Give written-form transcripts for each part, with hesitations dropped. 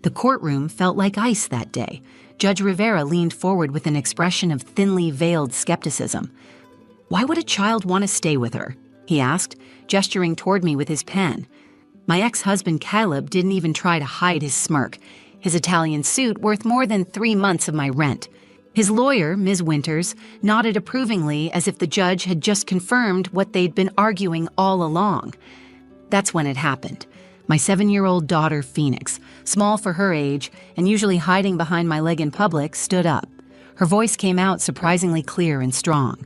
The courtroom felt like ice that day. Judge Rivera leaned forward with an expression of thinly veiled skepticism. "Why would a child want to stay with her?" he asked, gesturing toward me with his pen. My ex-husband Caleb didn't even try to hide his smirk, his Italian suit worth more than 3 months of my rent. His lawyer, Ms. Winters, nodded approvingly as if the judge had just confirmed what they'd been arguing all along. That's when it happened. My 7-year-old daughter, Phoenix, small for her age and usually hiding behind my leg in public, stood up. Her voice came out surprisingly clear and strong.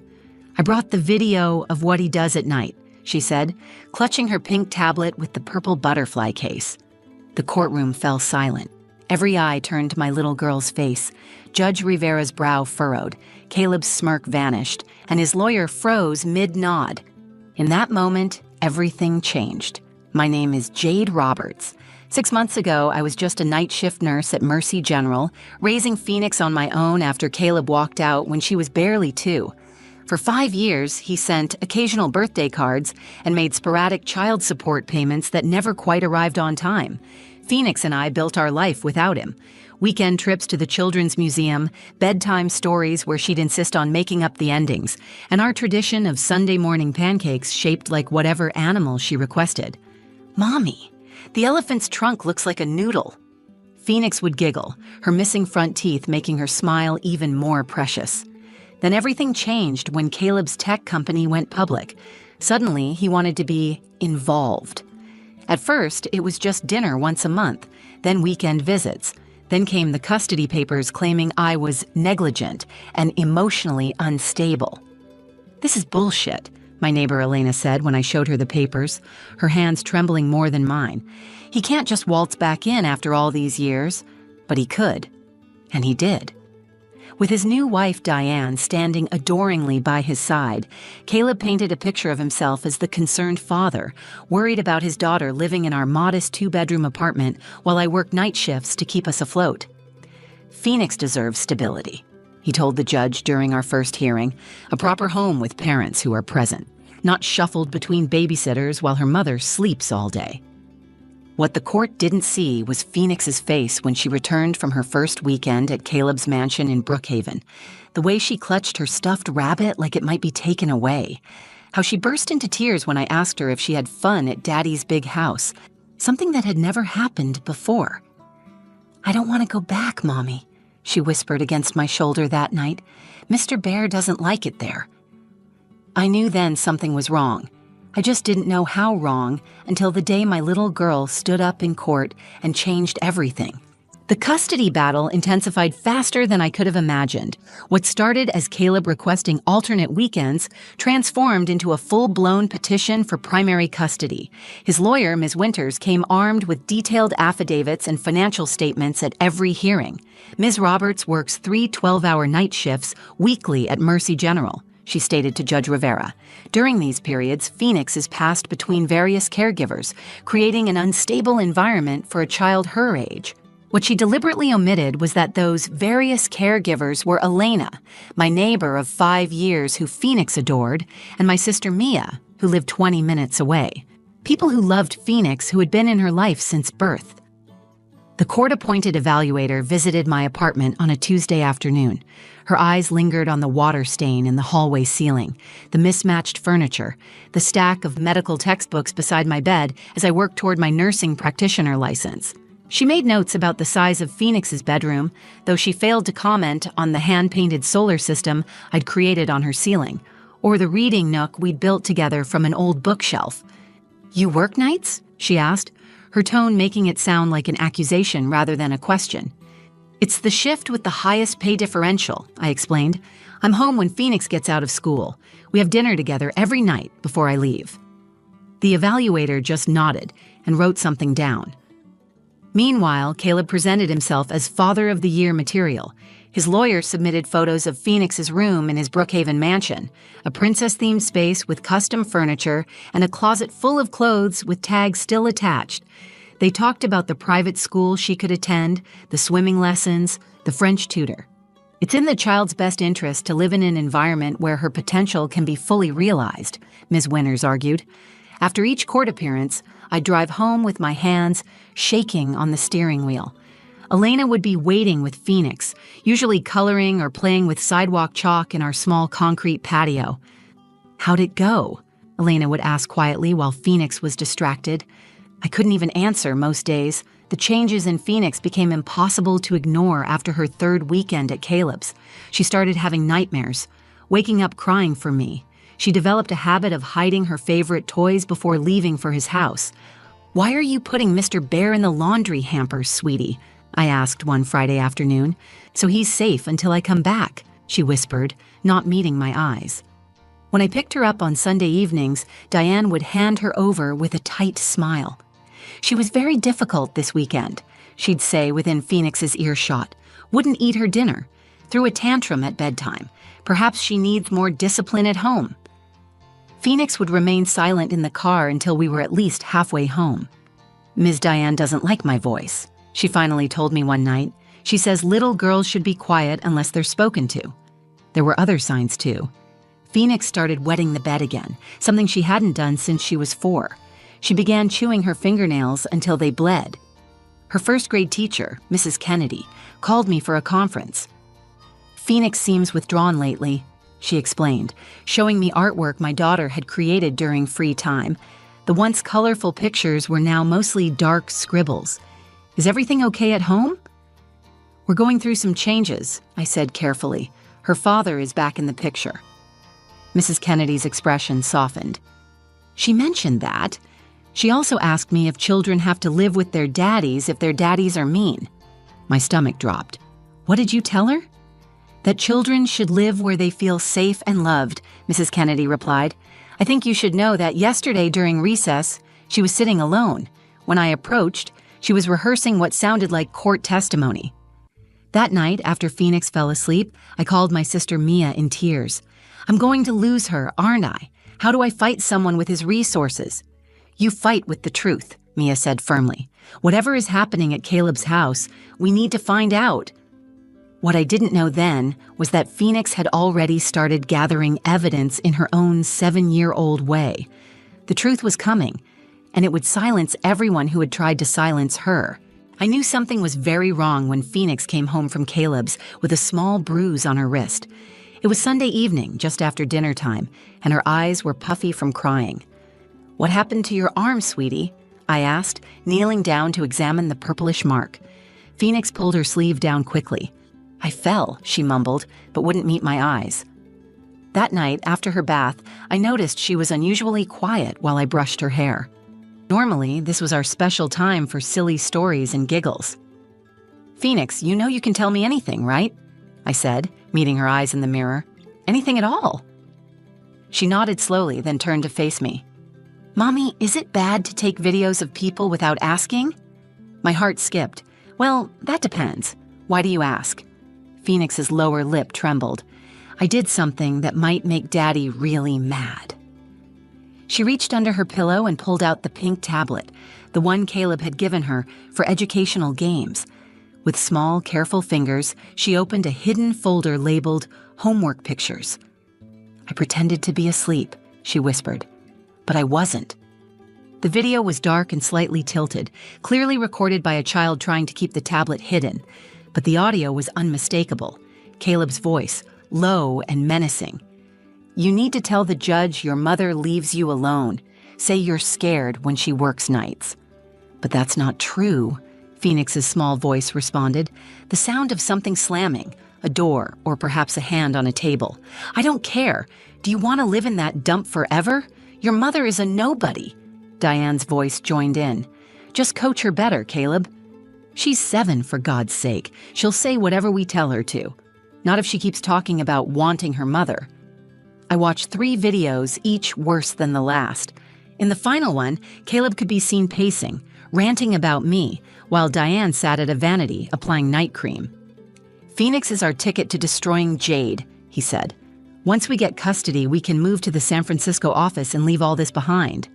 "I brought the video of what he does at night," she said, clutching her pink tablet with the purple butterfly case. The courtroom fell silent. Every eye turned to my little girl's face. Judge Rivera's brow furrowed, Caleb's smirk vanished, and his lawyer froze mid-nod. In that moment, everything changed. My name is Jade Roberts. 6 months ago, I was just a night shift nurse at Mercy General, raising Phoenix on my own after Caleb walked out when she was barely 2. For 5 years, he sent occasional birthday cards and made sporadic child support payments that never quite arrived on time. Phoenix and I built our life without him. Weekend trips to the Children's Museum, bedtime stories where she'd insist on making up the endings, and our tradition of Sunday morning pancakes shaped like whatever animal she requested. "Mommy, the elephant's trunk looks like a noodle." Phoenix would giggle, her missing front teeth making her smile even more precious. Then everything changed when Caleb's tech company went public. Suddenly, he wanted to be involved. At first, it was just dinner once a month, then weekend visits. Then came the custody papers claiming I was negligent and emotionally unstable. "This is bullshit," my neighbor Elena said when I showed her the papers, her hands trembling more than mine. "He can't just waltz back in after all these years." But he could. And he did. With his new wife, Diane, standing adoringly by his side, Caleb painted a picture of himself as the concerned father, worried about his daughter living in our modest 2-bedroom apartment while I worked night shifts to keep us afloat. "Phoenix deserves stability," he told the judge during our first hearing, "a proper home with parents who are present, not shuffled between babysitters while her mother sleeps all day." What the court didn't see was Phoenix's face when she returned from her first weekend at Caleb's mansion in Brookhaven. The way she clutched her stuffed rabbit like it might be taken away. How she burst into tears when I asked her if she had fun at Daddy's big house, something that had never happened before. "I don't want to go back, Mommy," she whispered against my shoulder that night. "Mr. Bear doesn't like it there." I knew then something was wrong. I just didn't know how wrong until the day my little girl stood up in court and changed everything. The custody battle intensified faster than I could have imagined. What started as Caleb requesting alternate weekends transformed into a full-blown petition for primary custody. His lawyer, Ms. Winters, came armed with detailed affidavits and financial statements at every hearing. Ms. Roberts works 3 12-hour night shifts weekly at Mercy General, she stated to Judge Rivera. During these periods, Phoenix is passed between various caregivers, creating an unstable environment for a child her age. What she deliberately omitted was that those various caregivers were Elena, my neighbor of 5 years who Phoenix adored, and my sister Mia, who lived 20 minutes away. People who loved Phoenix who had been in her life since birth. The court-appointed evaluator visited my apartment on a Tuesday afternoon. Her eyes lingered on the water stain in the hallway ceiling, the mismatched furniture, the stack of medical textbooks beside my bed as I worked toward my nursing practitioner license. She made notes about the size of Phoenix's bedroom, though she failed to comment on the hand-painted solar system I'd created on her ceiling, or the reading nook we'd built together from an old bookshelf. "You work nights?" she asked, her tone making it sound like an accusation rather than a question. "It's the shift with the highest pay differential," I explained. "I'm home when Phoenix gets out of school. We have dinner together every night before I leave." The evaluator just nodded and wrote something down. Meanwhile, Caleb presented himself as Father of the Year material. His lawyer submitted photos of Phoenix's room in his Brookhaven mansion, a princess-themed space with custom furniture and a closet full of clothes with tags still attached. They talked about the private school she could attend, the swimming lessons, the French tutor. "It's in the child's best interest to live in an environment where her potential can be fully realized," Ms. Winters argued. After each court appearance, I'd drive home with my hands shaking on the steering wheel. Elena would be waiting with Phoenix, usually coloring or playing with sidewalk chalk in our small concrete patio. "How'd it go?" Elena would ask quietly while Phoenix was distracted. I couldn't even answer most days. The changes in Phoenix became impossible to ignore after her third weekend at Caleb's. She started having nightmares, waking up crying for me. She developed a habit of hiding her favorite toys before leaving for his house. "Why are you putting Mr. Bear in the laundry hamper, sweetie?" I asked one Friday afternoon. "So he's safe until I come back," she whispered, not meeting my eyes. When I picked her up on Sunday evenings, Diane would hand her over with a tight smile. "She was very difficult this weekend," she'd say within Phoenix's earshot. "Wouldn't eat her dinner. Threw a tantrum at bedtime. Perhaps she needs more discipline at home." Phoenix would remain silent in the car until we were at least halfway home. "Ms. Diane doesn't like my voice," she finally told me one night. "She says little girls should be quiet unless they're spoken to." There were other signs, too. Phoenix started wetting the bed again, something she hadn't done since she was 4. She began chewing her fingernails until they bled. Her first-grade teacher, Mrs. Kennedy, called me for a conference. "Phoenix seems withdrawn lately," she explained, showing me artwork my daughter had created during free time. The once colorful pictures were now mostly dark scribbles. "Is everything okay at home?" "We're going through some changes," I said carefully. "Her father is back in the picture." Mrs. Kennedy's expression softened. "She mentioned that. She also asked me if children have to live with their daddies if their daddies are mean." My stomach dropped. "What did you tell her?" "That children should live where they feel safe and loved," Mrs. Kennedy replied. "I think you should know that yesterday during recess, she was sitting alone. When I approached, she was rehearsing what sounded like court testimony." That night, after Phoenix fell asleep, I called my sister Mia in tears. "I'm going to lose her, aren't I? How do I fight someone with his resources?" "You fight with the truth," Mia said firmly. "Whatever is happening at Caleb's house, we need to find out." What I didn't know then was that Phoenix had already started gathering evidence in her own 7-year-old way. The truth was coming, and it would silence everyone who had tried to silence her. I knew something was very wrong when Phoenix came home from Caleb's with a small bruise on her wrist. It was Sunday evening, just after dinner time, and her eyes were puffy from crying. "What happened to your arm, sweetie?" I asked, kneeling down to examine the purplish mark. Phoenix pulled her sleeve down quickly. "I fell," she mumbled, but wouldn't meet my eyes. That night, after her bath, I noticed she was unusually quiet while I brushed her hair. Normally, this was our special time for silly stories and giggles. "Phoenix, you know you can tell me anything, right?" I said, meeting her eyes in the mirror. "Anything at all." She nodded slowly, then turned to face me. "Mommy, is it bad to take videos of people without asking?" My heart skipped. "Well, that depends. Why do you ask?" Phoenix's lower lip trembled. "I did something that might make Daddy really mad." She reached under her pillow and pulled out the pink tablet, the one Caleb had given her for educational games. With small, careful fingers, she opened a hidden folder labeled Homework Pictures. "I pretended to be asleep," she whispered. But I wasn't. The video was dark and slightly tilted, clearly recorded by a child trying to keep the tablet hidden. But the audio was unmistakable. Caleb's voice, low and menacing. "You need to tell the judge your mother leaves you alone. Say you're scared when she works nights." "But that's not true," Phoenix's small voice responded. The sound of something slamming, a door, or perhaps a hand on a table. "I don't care. Do you want to live in that dump forever? Your mother is a nobody." Diane's voice joined in. "Just coach her better, Caleb." "She's 7, for God's sake. She'll say whatever we tell her to. Not if she keeps talking about wanting her mother." I watched 3 videos, each worse than the last. In the final one, Caleb could be seen pacing, ranting about me, while Diane sat at a vanity applying night cream. "Phoenix is our ticket to destroying Jade," he said. "Once we get custody, we can move to the San Francisco office and leave all this behind."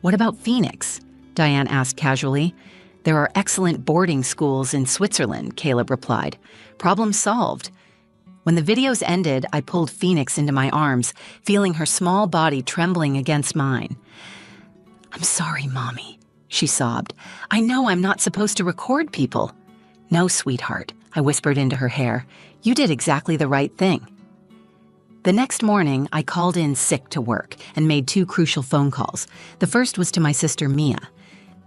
"What about Phoenix?" Diane asked casually. "There are excellent boarding schools in Switzerland," Caleb replied. "Problem solved." When the videos ended, I pulled Phoenix into my arms, feeling her small body trembling against mine. "I'm sorry, Mommy," she sobbed. "I know I'm not supposed to record people." "No, sweetheart," I whispered into her hair. "You did exactly the right thing." The next morning, I called in sick to work and made 2 crucial phone calls. The first was to my sister Mia.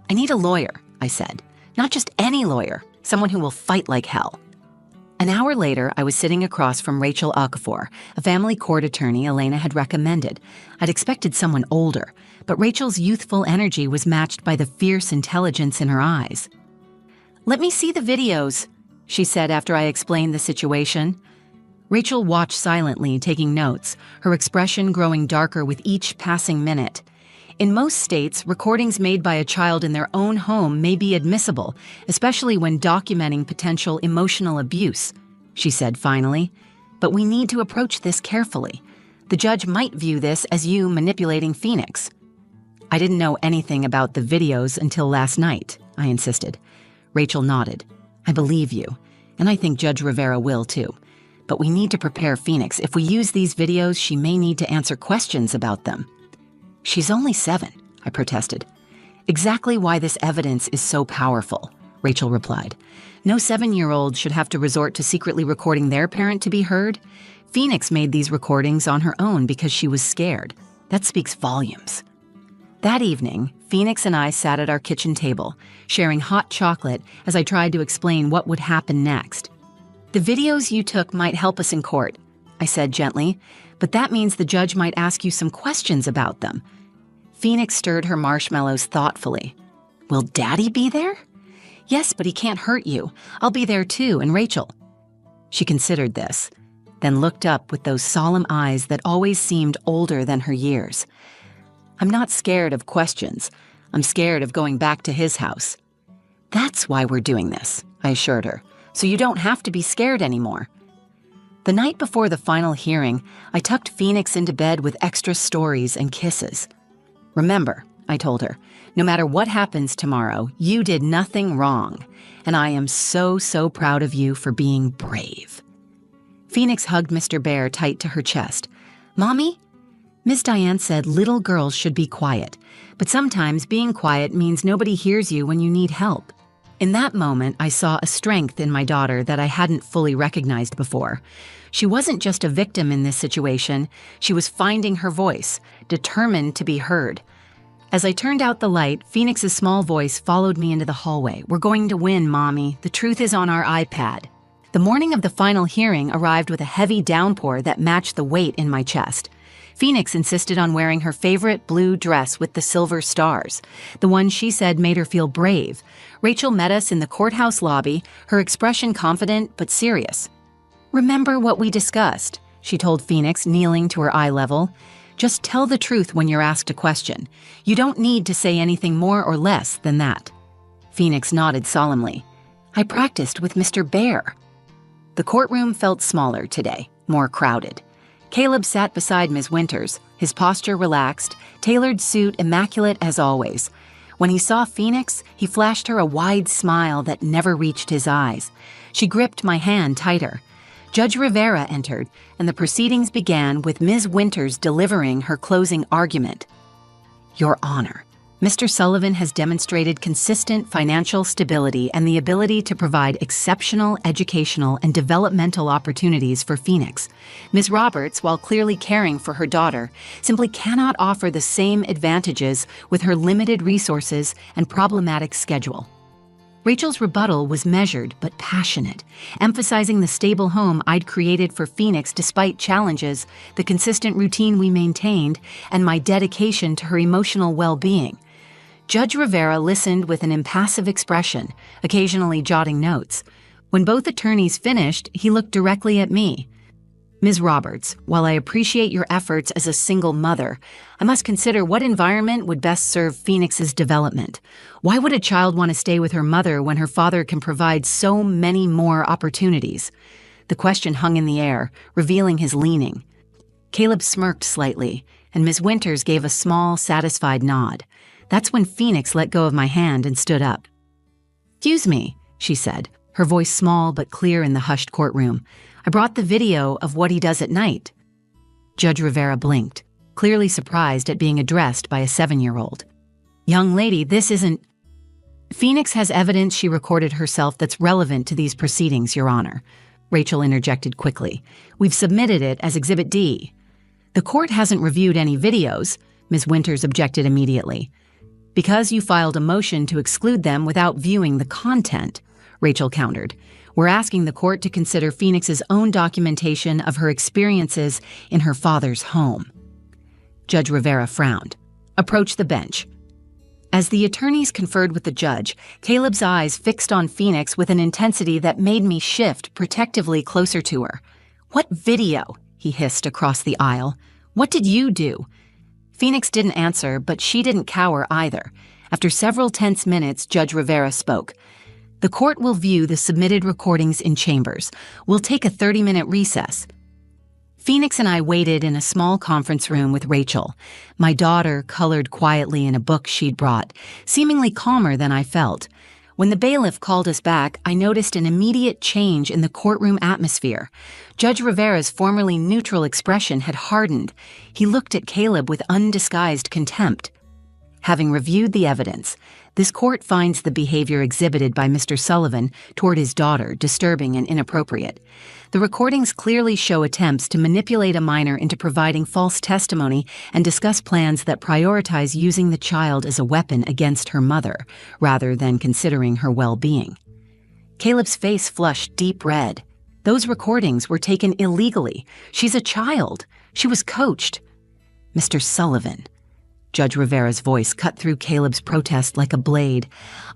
"I need a lawyer," I said. "Not just any lawyer, someone who will fight like hell." An hour later, I was sitting across from Rachel Okafor, a family court attorney Elena had recommended. I'd expected someone older, but Rachel's youthful energy was matched by the fierce intelligence in her eyes. "Let me see the videos," she said after I explained the situation. Rachel watched silently, taking notes, her expression growing darker with each passing minute. In most states, recordings made by a child in their own home may be admissible, especially when documenting potential emotional abuse, she said finally. "But we need to approach this carefully. The judge might view this as you manipulating Phoenix." "I didn't know anything about the videos until last night," I insisted. Rachel nodded. "I believe you, and I think Judge Rivera will too. But we need to prepare Phoenix. If we use these videos, she may need to answer questions about them." "She's only 7, I protested. "Exactly why this evidence is so powerful," Rachel replied. "No 7-year-old should have to resort to secretly recording their parent to be heard. Phoenix made these recordings on her own because she was scared. That speaks volumes." That evening, Phoenix and I sat at our kitchen table, sharing hot chocolate as I tried to explain what would happen next. "The videos you took might help us in court," I said gently, "but that means the judge might ask you some questions about them." Phoenix stirred her marshmallows thoughtfully. "Will Daddy be there?" "Yes, but he can't hurt you. I'll be there too, and Rachel." She considered this, then looked up with those solemn eyes that always seemed older than her years. "I'm not scared of questions. I'm scared of going back to his house." "That's why we're doing this," I assured her. "So you don't have to be scared anymore." The night before the final hearing, I tucked Phoenix into bed with extra stories and kisses. "Remember," I told her, "no matter what happens tomorrow, you did nothing wrong, and I am so proud of you for being brave." Phoenix hugged Mr. Bear tight to her chest. "Mommy?" Miss Diane said little girls should be quiet, but sometimes being quiet means nobody hears you when you need help. In that moment, I saw a strength in my daughter that I hadn't fully recognized before. She wasn't just a victim in this situation, she was finding her voice, determined to be heard. As I turned out the light, Phoenix's small voice followed me into the hallway. "We're going to win, Mommy. The truth is on our iPad." The morning of the final hearing arrived with a heavy downpour that matched the weight in my chest. Phoenix insisted on wearing her favorite blue dress with the silver stars, the one she said made her feel brave. Rachel met us in the courthouse lobby, her expression confident but serious. "Remember what we discussed," she told Phoenix, kneeling to her eye level. "Just tell the truth when you're asked a question. You don't need to say anything more or less than that." Phoenix nodded solemnly. "I practiced with Mr. Bear." The courtroom felt smaller today, more crowded. Caleb sat beside Ms. Winters, his posture relaxed, tailored suit immaculate as always. When he saw Phoenix, he flashed her a wide smile that never reached his eyes. She gripped my hand tighter. Judge Rivera entered, and the proceedings began with Ms. Winters delivering her closing argument. "Your Honor, Mr. Sullivan has demonstrated consistent financial stability and the ability to provide exceptional educational and developmental opportunities for Phoenix. Ms. Roberts, while clearly caring for her daughter, simply cannot offer the same advantages with her limited resources and problematic schedule." Rachel's rebuttal was measured but passionate, emphasizing the stable home I'd created for Phoenix despite challenges, the consistent routine we maintained, and my dedication to her emotional well-being. Judge Rivera listened with an impassive expression, occasionally jotting notes. When both attorneys finished, he looked directly at me. "Ms. Roberts, while I appreciate your efforts as a single mother, I must consider what environment would best serve Phoenix's development. Why would a child want to stay with her mother when her father can provide so many more opportunities?" The question hung in the air, revealing his leaning. Caleb smirked slightly, and Ms. Winters gave a small, satisfied nod. That's when Phoenix let go of my hand and stood up. "Excuse me," she said, her voice small but clear in the hushed courtroom. "I brought the video of what he does at night." Judge Rivera blinked, clearly surprised at being addressed by a 7-year-old. "Young lady, this isn't—" Phoenix has evidence she recorded herself that's relevant to these proceedings, Your Honor. Rachel interjected quickly. We've submitted it as Exhibit D. The court hasn't reviewed any videos, Ms. Winters objected immediately. Because you filed a motion to exclude them without viewing the content, Rachel countered. We're asking the court to consider Phoenix's own documentation of her experiences in her father's home. Judge Rivera frowned. Approach the bench. As the attorneys conferred with the judge, Caleb's eyes fixed on Phoenix with an intensity that made me shift protectively closer to her. What video? He hissed across the aisle. What did you do? Phoenix didn't answer, but she didn't cower either. After several tense minutes, Judge Rivera spoke. The court will view the submitted recordings in chambers. We'll take a 30-minute recess. Phoenix and I waited in a small conference room with Rachel. My daughter colored quietly in a book she'd brought, seemingly calmer than I felt. When the bailiff called us back, I noticed an immediate change in the courtroom atmosphere. Judge Rivera's formerly neutral expression had hardened. He looked at Caleb with undisguised contempt. Having reviewed the evidence, this court finds the behavior exhibited by Mr. Sullivan toward his daughter disturbing and inappropriate. The recordings clearly show attempts to manipulate a minor into providing false testimony and discuss plans that prioritize using the child as a weapon against her mother, rather than considering her well-being. Caleb's face flushed deep red. Those recordings were taken illegally. She's a child. She was coached. Mr. Sullivan. Judge Rivera's voice cut through Caleb's protest like a blade.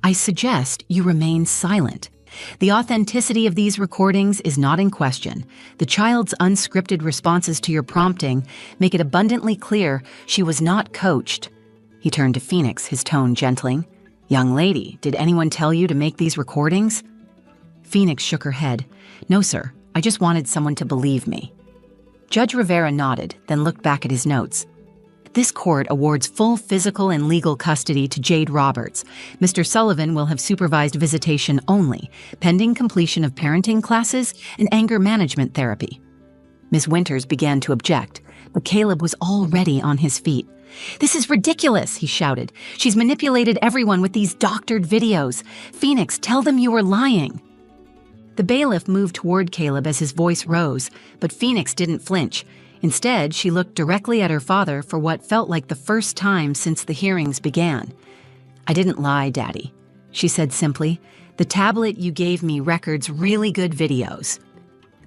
I suggest you remain silent. The authenticity of these recordings is not in question. The child's unscripted responses to your prompting make it abundantly clear she was not coached. He turned to Phoenix, his tone gentling. Young lady, did anyone tell you to make these recordings? Phoenix shook her head. No, sir. I just wanted someone to believe me. Judge Rivera nodded, then looked back at his notes. This court awards full physical and legal custody to Jade Roberts. Mr. Sullivan will have supervised visitation only, pending completion of parenting classes and anger management therapy. Ms. Winters began to object, but Caleb was already on his feet. This is ridiculous, he shouted. She's manipulated everyone with these doctored videos. Phoenix, tell them you were lying. The bailiff moved toward Caleb as his voice rose, but Phoenix didn't flinch. Instead, she looked directly at her father for what felt like the first time since the hearings began. I didn't lie, Daddy, she said simply. The tablet you gave me records really good videos.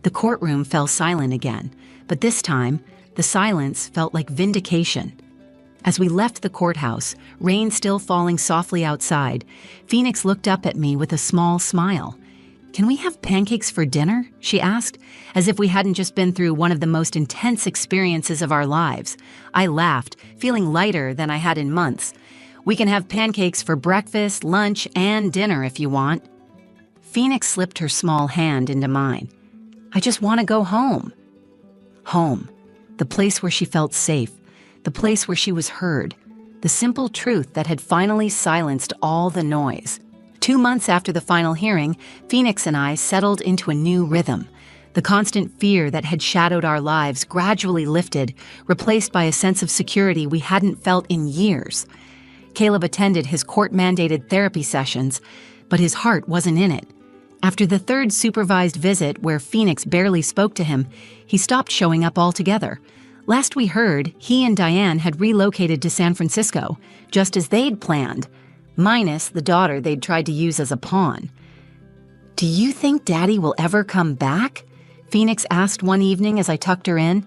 The courtroom fell silent again, but this time, the silence felt like vindication. As we left the courthouse, rain still falling softly outside, Phoenix looked up at me with a small smile. Can we have pancakes for dinner? She asked, as if we hadn't just been through one of the most intense experiences of our lives. I laughed, feeling lighter than I had in months. We can have pancakes for breakfast, lunch, and dinner if you want. Phoenix slipped her small hand into mine. I just want to go home. Home. The place where she felt safe. The place where she was heard. The simple truth that had finally silenced all the noise. 2 months after the final hearing, Phoenix and I settled into a new rhythm. The constant fear that had shadowed our lives gradually lifted, replaced by a sense of security we hadn't felt in years. Caleb attended his court-mandated therapy sessions, but his heart wasn't in it. After the third supervised visit, where Phoenix barely spoke to him, he stopped showing up altogether. Last we heard, he and Diane had relocated to San Francisco, just as they'd planned. Minus the daughter they'd tried to use as a pawn. Do you think Daddy will ever come back? Phoenix asked one evening as I tucked her in.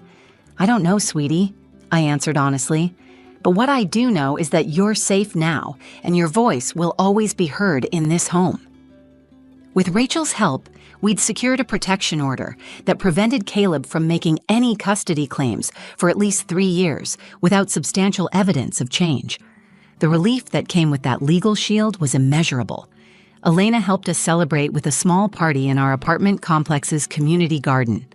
I don't know, sweetie, I answered honestly. But what I do know is that you're safe now, and your voice will always be heard in this home. With Rachel's help, we'd secured a protection order that prevented Caleb from making any custody claims for at least 3 years without substantial evidence of change. The relief that came with that legal shield was immeasurable. Elena helped us celebrate with a small party in our apartment complex's community garden.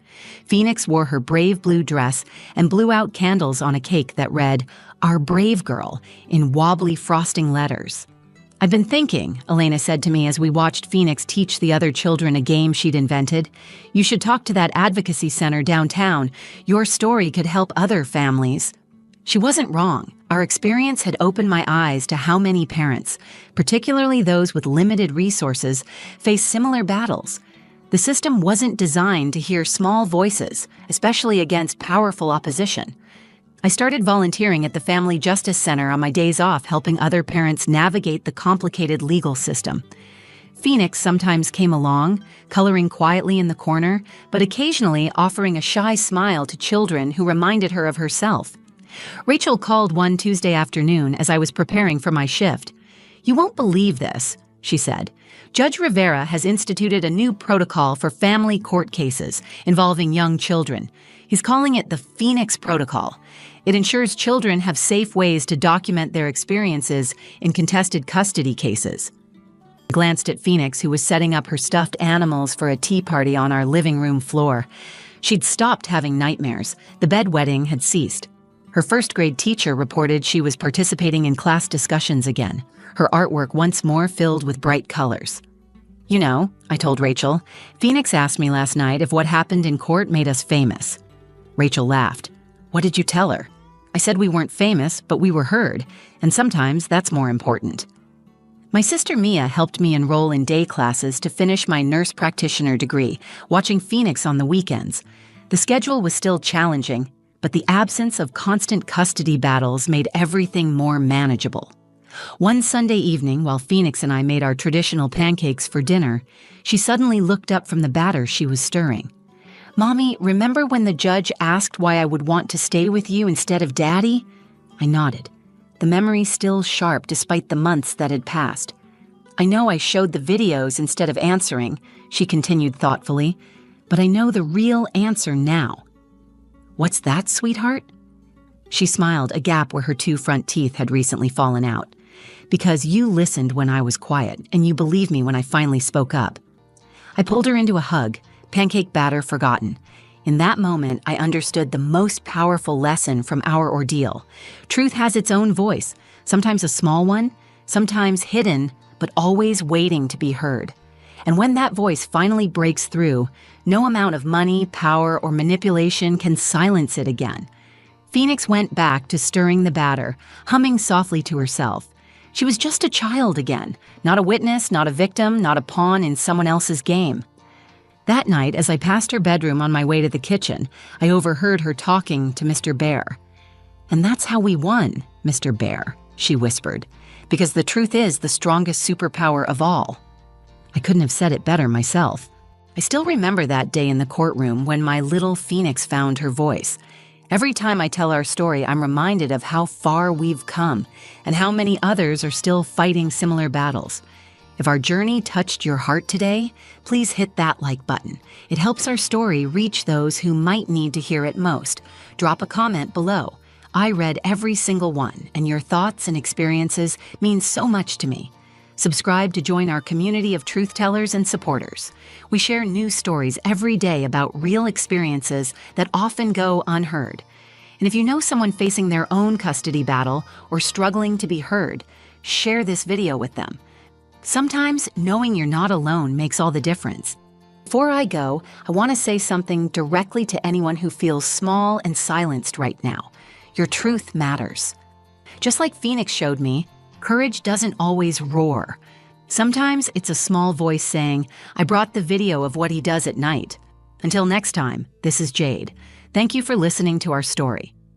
Phoenix wore her brave blue dress and blew out candles on a cake that read, Our Brave Girl, in wobbly frosting letters. I've been thinking, Elena said to me as we watched Phoenix teach the other children a game she'd invented. You should talk to that advocacy center downtown. Your story could help other families. She wasn't wrong. Our experience had opened my eyes to how many parents, particularly those with limited resources, face similar battles. The system wasn't designed to hear small voices, especially against powerful opposition. I started volunteering at the Family Justice Center on my days off, helping other parents navigate the complicated legal system. Phoenix sometimes came along, coloring quietly in the corner, but occasionally offering a shy smile to children who reminded her of herself. Rachel called one Tuesday afternoon as I was preparing for my shift. "You won't believe this," she said. "Judge Rivera has instituted a new protocol for family court cases involving young children. He's calling it the Phoenix Protocol. It ensures children have safe ways to document their experiences in contested custody cases." I glanced at Phoenix, who was setting up her stuffed animals for a tea party on our living room floor. She'd stopped having nightmares. The bedwetting had ceased. Her first-grade teacher reported she was participating in class discussions again, her artwork once more filled with bright colors. "You know," I told Rachel, "Phoenix asked me last night if what happened in court made us famous." Rachel laughed. "What did you tell her?" "I said we weren't famous, but we were heard, and sometimes that's more important." My sister Mia helped me enroll in day classes to finish my nurse practitioner degree, watching Phoenix on the weekends. The schedule was still challenging, but the absence of constant custody battles made everything more manageable. One Sunday evening, while Phoenix and I made our traditional pancakes for dinner, she suddenly looked up from the batter she was stirring. "Mommy, remember when the judge asked why I would want to stay with you instead of Daddy?" I nodded, the memory still sharp despite the months that had passed. "I know I showed the videos instead of answering," she continued thoughtfully, "but I know the real answer now." "What's that, sweetheart?" She smiled, a gap where her two front teeth had recently fallen out. "Because you listened when I was quiet, and you believed me when I finally spoke up." I pulled her into a hug, pancake batter forgotten. In that moment, I understood the most powerful lesson from our ordeal. Truth has its own voice, sometimes a small one, sometimes hidden, but always waiting to be heard. And when that voice finally breaks through, no amount of money, power, or manipulation can silence it again. Phoenix went back to stirring the batter, humming softly to herself. She was just a child again, not a witness, not a victim, not a pawn in someone else's game. That night, as I passed her bedroom on my way to the kitchen, I overheard her talking to Mr. Bear. "And that's how we won, Mr. Bear," she whispered, "because the truth is the strongest superpower of all." I couldn't have said it better myself. I still remember that day in the courtroom when my little Phoenix found her voice. Every time I tell our story, I'm reminded of how far we've come and how many others are still fighting similar battles. If our journey touched your heart today, please hit that like button. It helps our story reach those who might need to hear it most. Drop a comment below. I read every single one, and your thoughts and experiences mean so much to me. Subscribe to join our community of truth tellers and supporters. We share new stories every day about real experiences that often go unheard. And if you know someone facing their own custody battle or struggling to be heard, share this video with them. Sometimes knowing you're not alone makes all the difference. Before I go, I want to say something directly to anyone who feels small and silenced right now. Your truth matters. Just like Phoenix showed me, courage doesn't always roar. Sometimes it's a small voice saying, "I brought the video of what he does at night." Until next time, this is Jade. Thank you for listening to our story.